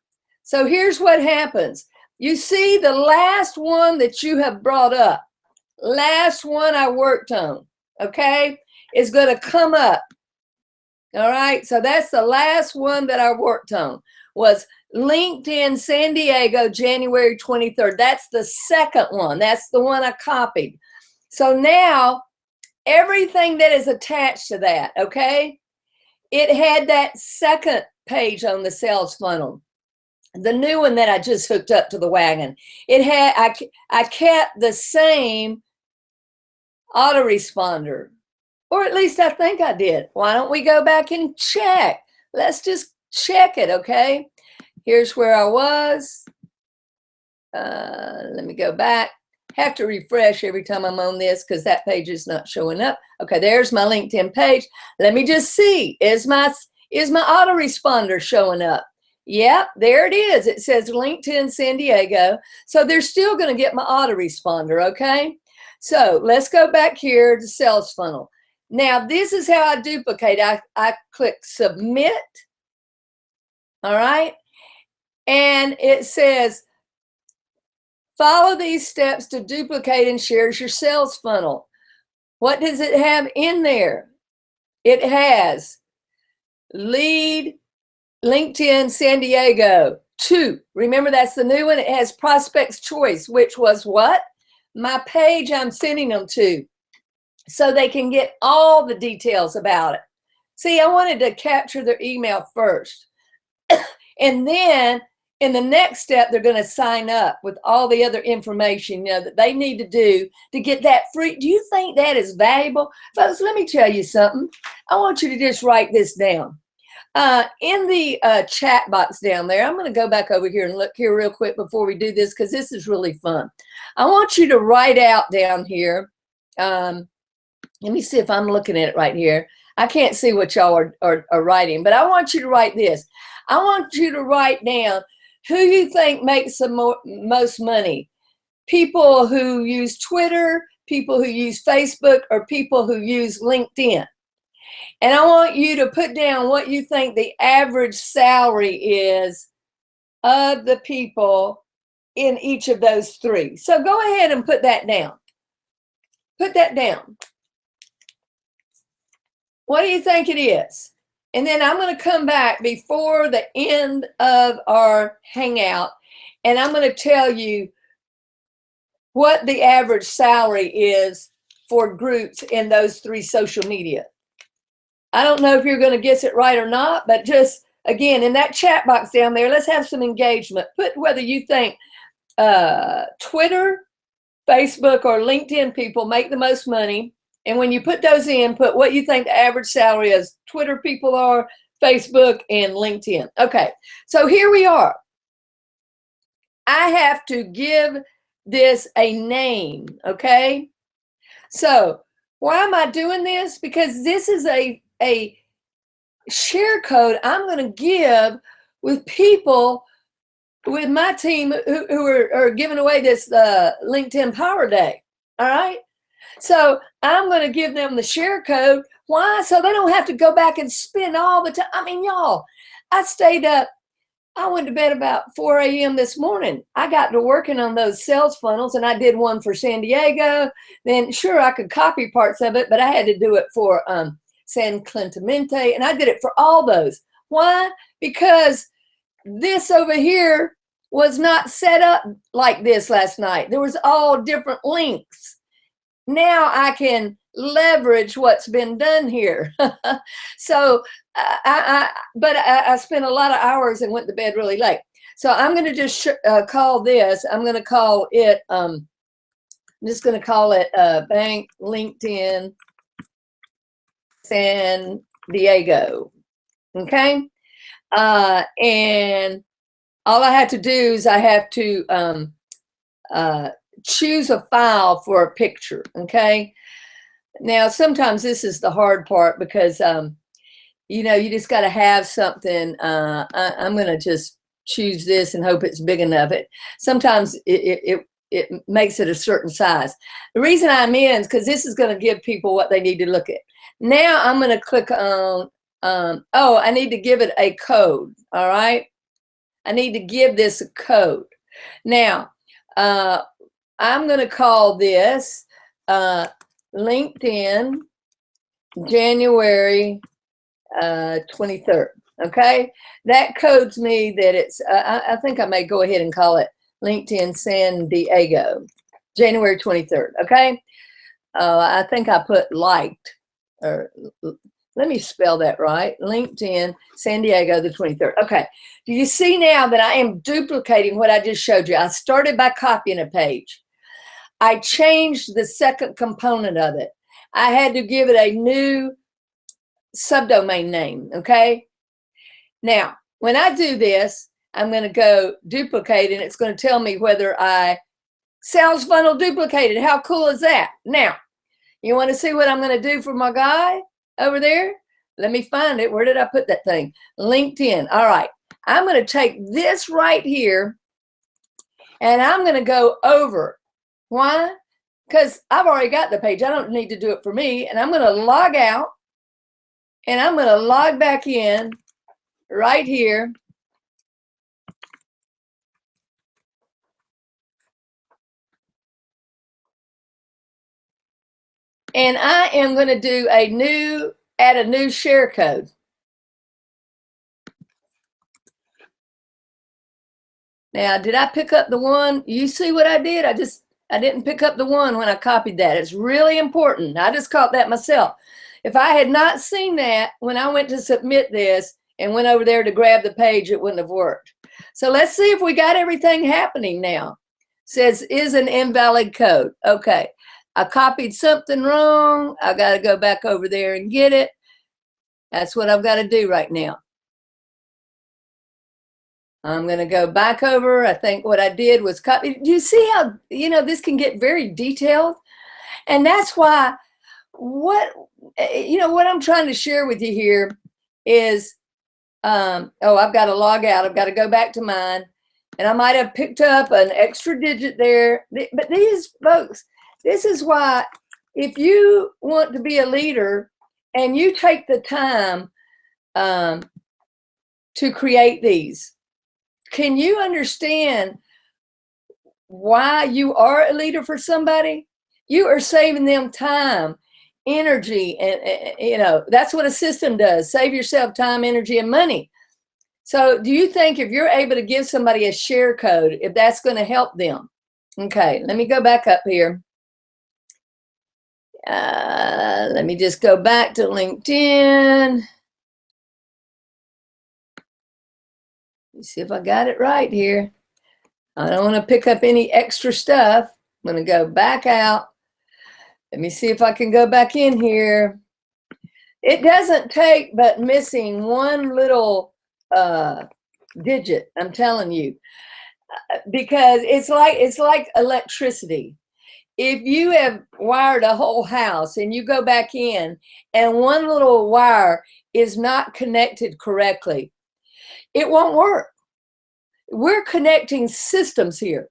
So here's what happens. You see the last one that you have brought up, last one I worked on, okay, is going to come up. All right, so that's the last one that I worked on, was LinkedIn San Diego, January 23rd. That's the second one. That's the one I copied. So now everything that is attached to that, okay, it had that second page on the sales funnel, the new one that I just hooked up to the wagon. It had, I kept the same autoresponder, or at least I think I did. Why don't we go back and check? Let's just check it, okay? Here's where I was. Let me go back. Have to refresh every time I'm on this because that page is not showing up. Okay, there's my LinkedIn page. Let me just see. Is my autoresponder showing up? Yep, there it is. It says LinkedIn San Diego. So they're still going to get my autoresponder, okay? So let's go back here to Sales Funnel. Now, this is how I duplicate. I click Submit, all right? And it says, follow these steps to duplicate and share your sales funnel. What does it have in there? It has lead LinkedIn San Diego 2. Remember, that's the new one. It has prospect's choice, which was what? My page I'm sending them to, so they can get all the details about it. See, I wanted to capture their email first. And then in the next step, they're going to sign up with all the other information, that they need to do to get that free. Do you think that is valuable? Folks, let me tell you something. I want you to just write this down. In the chat box down there, I'm going to go back over here and look here real quick before we do this, because this is really fun. I want you to write out down here. Let me see if I'm looking at it right here. I can't see what y'all are writing, but I want you to write this. I want you to write down who you think makes the most money. People who use Twitter, people who use Facebook, or people who use LinkedIn. And I want you to put down what you think the average salary is of the people in each of those three. So go ahead and put that down. Put that down. What do you think it is? And then I'm going to come back before the end of our hangout, and I'm going to tell you what the average salary is for groups in those three social media. I don't know if you're going to guess it right or not, but just, again, in that chat box down there, let's have some engagement. Put whether you think Twitter, Facebook, or LinkedIn people make the most money. And when you put those in, put what you think the average salary is. Twitter people are, Facebook, and LinkedIn. Okay, so here we are. I have to give this a name, okay? So why am I doing this? Because this is a share code I'm going to give with people, with my team who are giving away this LinkedIn Power Day, all right? So I'm going to give them the share code. Why? So they don't have to go back and spend all the time. I mean, y'all, I stayed up. I went to bed about 4 a.m. this morning. I got to working on those sales funnels, and I did one for San Diego. Then, sure, I could copy parts of it, but I had to do it for San Clemente, and I did it for all those. Why? Because this over here was not set up like this last night. There was all different links. Now I can leverage what's been done here. So I spent a lot of hours and went to bed really late. So I'm going to just call this, I'm going to call it, I'm just going to call it Bank LinkedIn San Diego. Okay. And all I have to do is I have to choose a file for a picture. Okay. Now, sometimes this is the hard part because, you know, you just got to have something. I'm going to just choose this and hope it's big enough. Sometimes it makes it a certain size. The reason I'm in is because this is going to give people what they need to look at. Now I'm going to click on, oh, I need to give it a code. All right. I need to give this a code. Now, I'm going to call this LinkedIn January 23rd. Okay, that codes me that it's, I think I may go ahead and call it LinkedIn San Diego, January 23rd. Okay, I think I put liked, or let me spell that right. LinkedIn San Diego the 23rd. Okay, do you see now that I am duplicating what I just showed you? I started by copying a page. I changed the second component of it. I had to give it a new subdomain name, okay? Now, when I do this, I'm going to go duplicate, and it's going to tell me whether I sales funnel duplicated. How cool is that? Now, you want to see what I'm going to do for my guy over there? Let me find it. Where did I put that thing? LinkedIn. All right. I'm going to take this right here, and I'm going to go over. Why? Because I've already got the page. I don't need to do it for me. And I'm going to log out, and I'm going to log back in right here. And I am going to do add a new share code. Now, did I pick up the one? You see what I did? I didn't pick up the one when I copied that. It's really important. I just caught that myself. If I had not seen that when I went to submit this and went over there to grab the page, it wouldn't have worked. So let's see if we got everything happening now. It says is an invalid code. Okay. I copied something wrong. I got to go back over there and get it. That's what I've got to do right now. I'm going to go back over. I think what I did was copy. Do you see how, you know, this can get very detailed? And that's why what I'm trying to share with you here is, oh, I've got to log out. I've got to go back to mine. And I might have picked up an extra digit there. But these folks, this is why if you want to be a leader and you take the time to create these, can you understand why you are a leader for somebody? You are saving them time, energy, and you know, that's what a system does. Save yourself time, energy, and money. So do you think if you're able to give somebody a share code, if that's going to help them? Okay, let me go back up here. Let me just go back to LinkedIn. Let's see if I got it right here. I don't want to pick up any extra stuff. I'm going to go back out. Let me see if I can go back in here. It doesn't take but missing one little digit, I'm telling you, because it's like electricity. If you have wired a whole house and you go back in and one little wire is not connected correctly, it won't work. We're connecting systems here.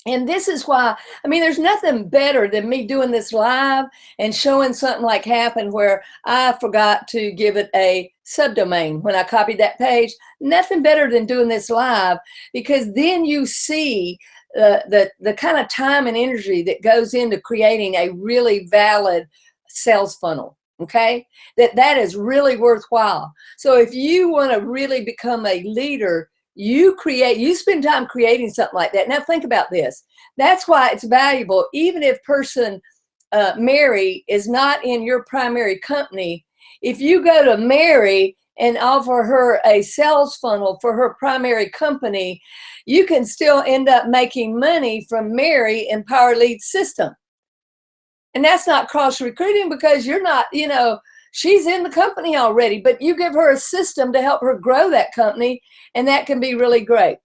And this is why, I mean, there's nothing better than me doing this live and showing something like happened where I forgot to give it a subdomain when I copied that page. Nothing better than doing this live, because then you see the kind of time and energy that goes into creating a really valid sales funnel. Okay, that is really worthwhile. So if you want to really become a leader, you spend time creating something like that. Now think about this. That's why it's valuable. Even if person Mary is not in your primary company, if you go to Mary and offer her a sales funnel for her primary company, you can still end up making money from Mary in Power Lead system. And that's not cross recruiting, because you're not, you know, she's in the company already, but you give her a system to help her grow that company, and that can be really great.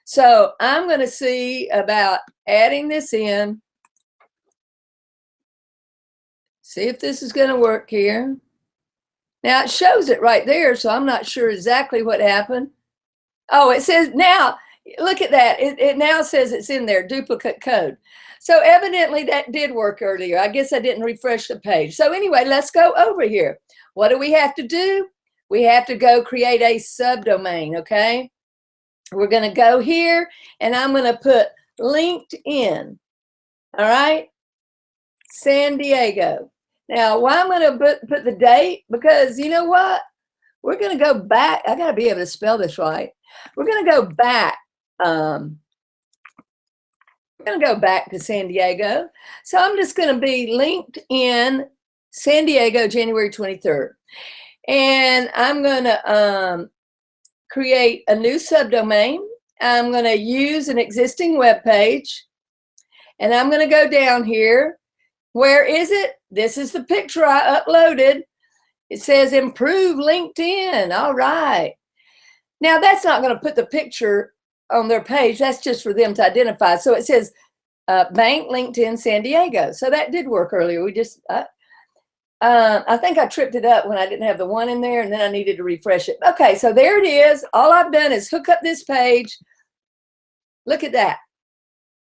So I'm going to see about adding this in. See if this is going to work here. Now it shows it right there, so I'm not sure exactly what happened. Oh, it says now, look at that. It now says it's in there, duplicate code. So evidently that did work earlier. I guess I didn't refresh the page. So anyway, let's go over here. What do we have to do? We have to go create a subdomain, okay? We're going to go here, and I'm going to put LinkedIn, all right? San Diego. Now, why I'm going to put the date? Because you know what? We're going to go back. I got to be able to spell this right. We're going to go back. We're going to go back to San Diego. So I'm just going to be LinkedIn San Diego, January 23rd. And I'm going to create a new subdomain. I'm going to use an existing web page. And I'm going to go down here. Where is it? This is the picture I uploaded. It says improve LinkedIn. All right. Now that's not going to put the picture on their page. That's just for them to identify. So it says Bank LinkedIn San Diego. So that did work earlier. We just, I think I tripped it up when I didn't have the one in there, and then I needed to refresh it. Okay, so there it is. All I've done is hook up this page. Look at that.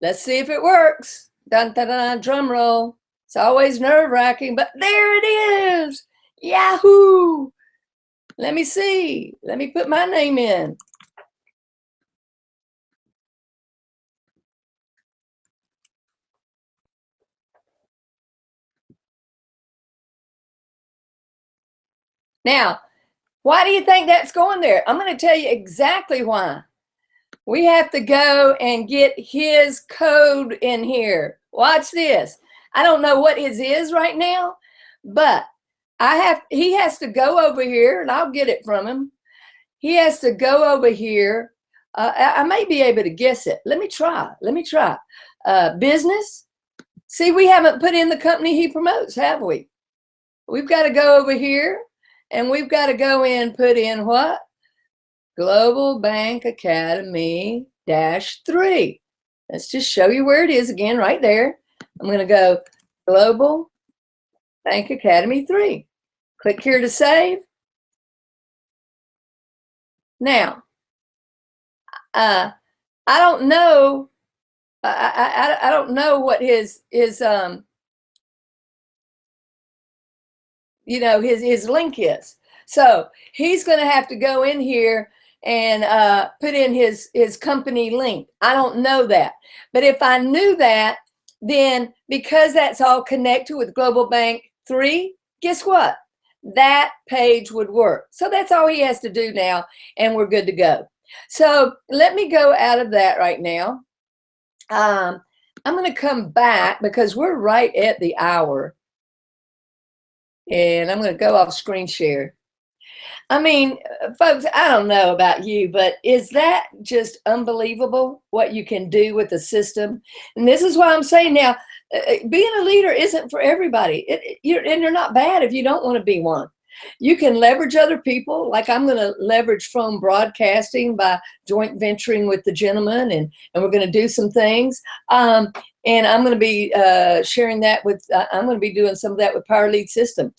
Let's see if it works. Dun, dun, dun, drum roll. It's always nerve-wracking, but there it is. Yahoo! Let me see. Let me put my name in. Now, why do you think that's going there? I'm going to tell you exactly why. We have to go and get his code in here. Watch this. I don't know what his is right now, but he has to go over here, and I'll get it from him. He has to go over here. I may be able to guess it. Let me try. Business. See, we haven't put in the company he promotes, have we? We've got to go over here, and we've got to go in, put in what? Global Bank Academy -3. Let's just show you where it is again, right there. I'm going to go Global Bank Academy 3. Click here to save. Now, I don't know. I don't know what his his link is. So he's going to have to go in here and put in his company link. I don't know that. But if I knew that, then because that's all connected with Global Bank 3, guess what? That page would work. So that's all he has to do now, and we're good to go. So let me go out of that right now. I'm going to come back because we're right at the hour. And I'm going to go off screen share. I mean, folks, I don't know about you, but is that just unbelievable what you can do with the system? And this is why I'm saying now, being a leader isn't for everybody. And you're not bad if you don't want to be one. You can leverage other people. Like I'm going to leverage phone broadcasting by joint venturing with the gentleman, and we're going to do some things. And I'm going to be sharing that with, I'm going to be doing some of that with Power Lead System.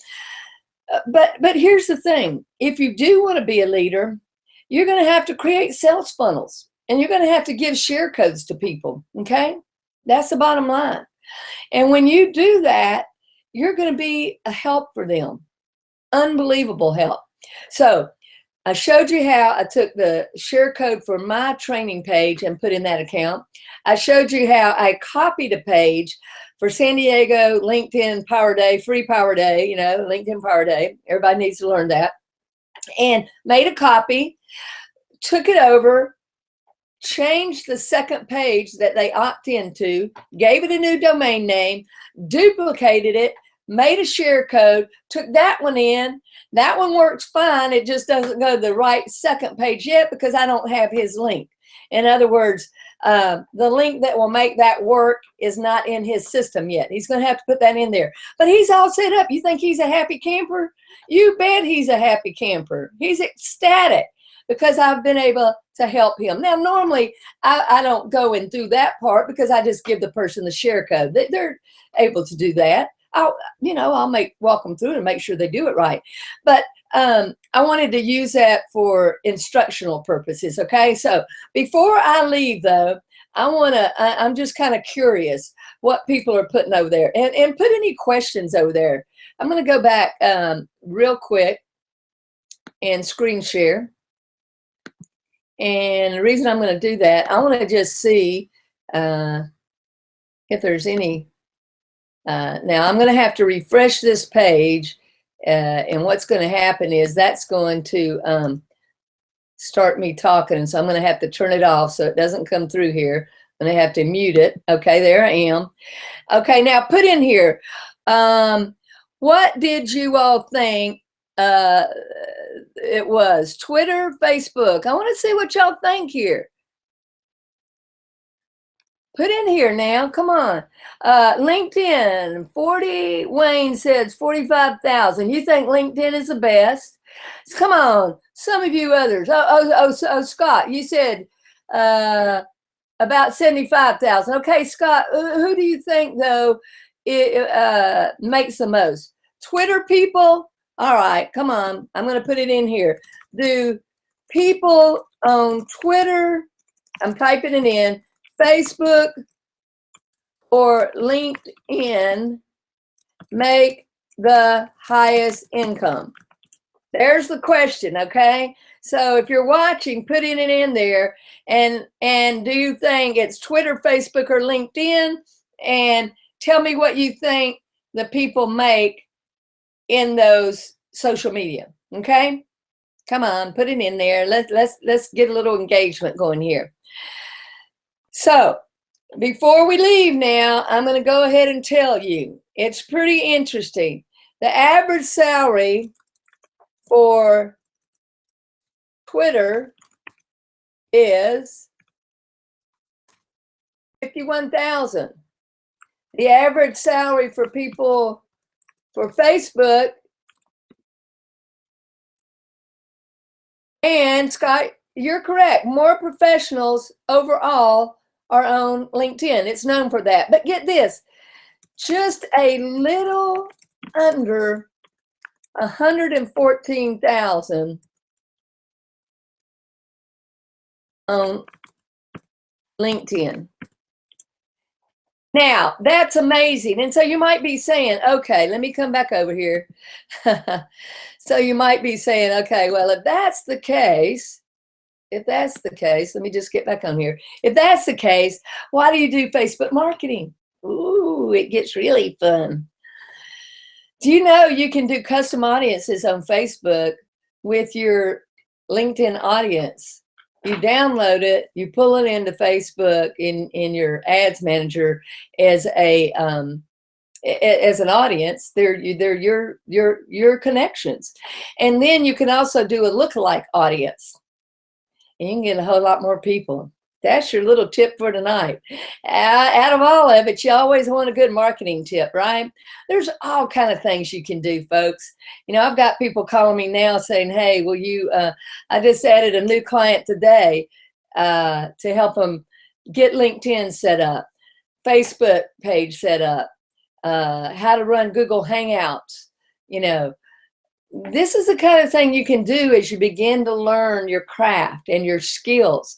But here's the thing. If you do want to be a leader, you're going to have to create sales funnels, and you're going to have to give share codes to people, okay? That's the bottom line. And when you do that, you're going to be a help for them. Unbelievable help. So I showed you how I took the share code for my training page and put in that account. I showed you how I copied a page for San Diego LinkedIn Power Day, free Power Day, LinkedIn Power Day. Everybody needs to learn that. And made a copy, took it over, changed the second page that they opt into, gave it a new domain name, duplicated it, made a share code, took that one in. That one works fine. It just doesn't go to the right second page yet because I don't have his link. In other words, the link that will make that work is not in his system yet. He's going to have to put that in there. But he's all set up. You think he's a happy camper? You bet he's a happy camper. He's ecstatic because I've been able to help him. Now, normally, I don't go in through that part because I just give the person the share code. They're able to do that. I'll walk them through it and make sure they do it right. But I wanted to use that for instructional purposes. Okay, so before I leave, though, I'm just kind of curious what people are putting over there, and put any questions over there. I'm going to go back real quick and screen share. And the reason I'm going to do that, I want to just see if there's any. Now I'm going to have to refresh this page, and what's going to happen is that's going to start me talking, so I'm going to have to turn it off so it doesn't come through here. I'm going to have to mute it. Okay, there I am. Okay, now put in here, what did you all think it was? Twitter, Facebook? I want to see what y'all think here. Put in here now, come on. LinkedIn, 40, Wayne says 45,000. You think LinkedIn is the best? Come on, some of you others. Oh, Scott, you said about 75,000. Okay, Scott, who do you think, though, it makes the most? Twitter people? All right, come on. I'm going to put it in here. Do people on Twitter, I'm typing it in, Facebook or LinkedIn make the highest income? There's the question, okay? So if you're watching, put it in there, and do you think it's Twitter, Facebook, or LinkedIn? And tell me what you think the people make in those social media, okay? Come on, put it in there. Let's get a little engagement going here. So before we leave now, I'm going to go ahead and tell you, it's pretty interesting. The average salary for Twitter is $51,000. The average salary for people for Facebook, and Scott, you're correct, more professionals overall are on LinkedIn. It's known for that. But get this, just a little under 114,000 on LinkedIn. Now, that's amazing. And so you might be saying, okay, let me come back over here. So you might be saying, okay, well, if that's the case, let me just get back on here. If that's the case, why do you do Facebook marketing? Ooh, it gets really fun. Do you know you can do custom audiences on Facebook with your LinkedIn audience? You download it, you pull it into Facebook in your ads manager as an audience. They're your connections, and then you can also do a lookalike audience. And you can get a whole lot more people. That's your little tip for tonight. Out of all of it, you always want a good marketing tip, right? There's all kind of things you can do, folks. You know, I've got people calling me now saying, hey, will you, I just added a new client today to help them get LinkedIn set up, Facebook page set up, how to run Google Hangouts. You know, this is the kind of thing you can do as you begin to learn your craft and your skills.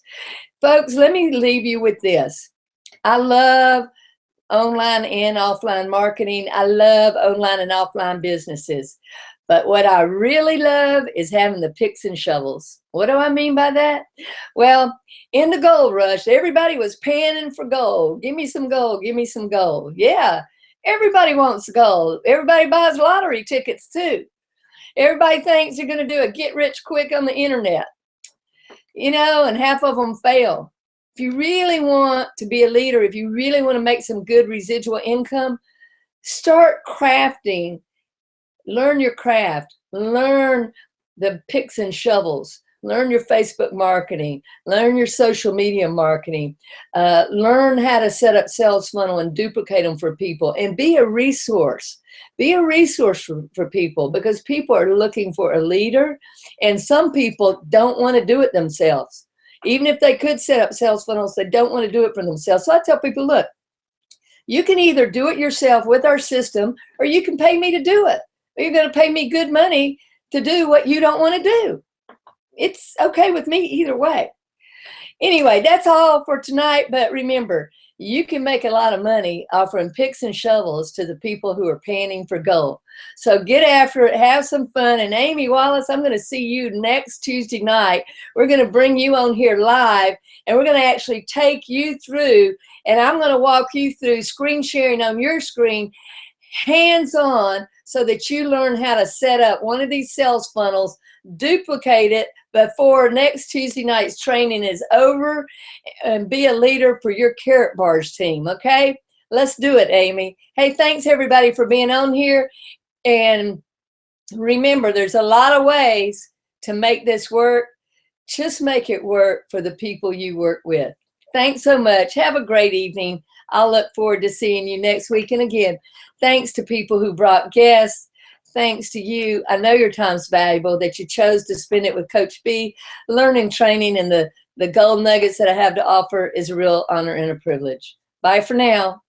Folks, let me leave you with this. I love online and offline marketing. I love online and offline businesses. But what I really love is having the picks and shovels. What do I mean by that? Well, in the gold rush, everybody was panning for gold. Give me some gold. Give me some gold. Yeah, everybody wants gold. Everybody buys lottery tickets too. Everybody thinks they're going to do a get rich quick on the internet. You know, and half of them fail. If you really want to be a leader, if you really want to make some good residual income, start crafting. Learn your craft. Learn the picks and shovels. Learn your Facebook marketing. Learn your social media marketing. Learn how to set up sales funnel and duplicate them for people. And be a resource. Be a resource for people, because people are looking for a leader, and some people don't want to do it themselves. Even if they could set up sales funnels, they don't want to do it for themselves. So I tell people, look, You can either do it yourself with our system, or you can pay me to do it. Or you're going to pay me good money to do what you don't want to do. It's okay with me either way. Anyway, that's all for tonight. But remember, you can make a lot of money offering picks and shovels to the people who are panning for gold. So get after it, have some fun. And Amy Wallace, I'm going to see you next Tuesday night. We're going to bring you on here live, and we're going to actually take you through, and I'm going to walk you through screen sharing on your screen, hands-on, so that you learn how to set up one of these sales funnels, duplicate it before next Tuesday night's training is over, and be a leader for your Carrot Bars team, okay? Let's do it, Amy. Hey, thanks everybody for being on here. And remember, there's a lot of ways to make this work. Just make it work for the people you work with. Thanks so much. Have a great evening. I'll look forward to seeing you next week. And again, thanks to people who brought guests. Thanks to you. I know your time's valuable, that you chose to spend it with Coach B. Learning, training, and the gold nuggets that I have to offer is a real honor and a privilege. Bye for now.